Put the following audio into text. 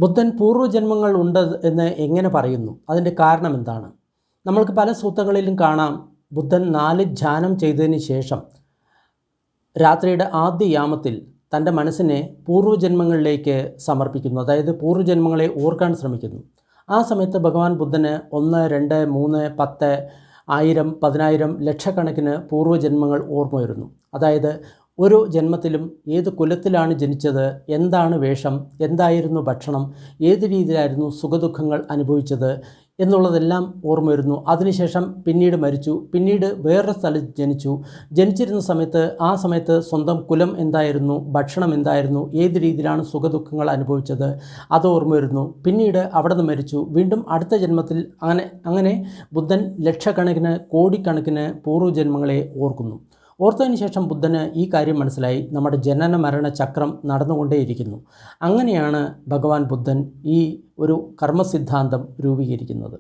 ബുദ്ധൻ പൂർവ്വജന്മങ്ങൾ ഉണ്ട് എന്ന് എങ്ങനെ പറയുന്നു? അതിൻ്റെ കാരണം എന്താണ്? നമ്മൾക്ക് പല സൂത്രങ്ങളിലും കാണാം, ബുദ്ധൻ 4 ധ്യാനം ചെയ്തതിന് ശേഷം രാത്രിയുടെ ആദ്യ യാമത്തിൽ തൻ്റെ മനസ്സിനെ പൂർവ്വജന്മങ്ങളിലേക്ക് സമർപ്പിക്കുന്നു. അതായത് പൂർവ്വജന്മങ്ങളെ ഓർക്കാൻ ശ്രമിക്കുന്നു. ആ സമയത്ത് ഭഗവാൻ ബുദ്ധന് 1, 2, 3, 10, 1000, 10000 ലക്ഷക്കണക്കിന് പൂർവ്വജന്മങ്ങൾ ഓർമ്മ വരുന്നു. അതായത് ഓരോ ജന്മത്തിലും ഏത് കുലത്തിലാണ് ജനിച്ചത്, എന്താണ് വേഷം, എന്തായിരുന്നു ഭക്ഷണം, ഏത് രീതിയിലായിരുന്നു സുഖദുഃഖങ്ങൾ അനുഭവിച്ചത് എന്നുള്ളതെല്ലാം ഓർമ്മ വരുന്നു. അതിനുശേഷം പിന്നീട് മരിച്ചു, പിന്നീട് വേറൊരു സ്ഥലത്ത് ജനിച്ചിരുന്ന സമയത്ത് ആ സമയത്ത് സ്വന്തം കുലം എന്തായിരുന്നു, ഭക്ഷണം എന്തായിരുന്നു, ഏത് രീതിയിലാണ് സുഖദുഃഖങ്ങൾ അനുഭവിച്ചത് അത് ഓർമ്മ വരുന്നു. പിന്നീട് അവിടെ നിന്ന് മരിച്ചു, വീണ്ടും അടുത്ത ജന്മത്തിൽ അങ്ങനെ ബുദ്ധൻ ലക്ഷക്കണക്കിന് കോടിക്കണക്കിന് പൂർവ്വജന്മങ്ങളെ ഓർക്കുന്നു. ഓർത്തതിന് ശേഷം ബുദ്ധന് ഈ കാര്യം മനസ്സിലായി, നമ്മുടെ ജനന മരണ ചക്രം നടന്നുകൊണ്ടേയിരിക്കുന്നു. അങ്ങനെയാണ് ഭഗവാൻ ബുദ്ധൻ ഈ ഒരു കർമ്മസിദ്ധാന്തം രൂപീകരിക്കുന്നത്.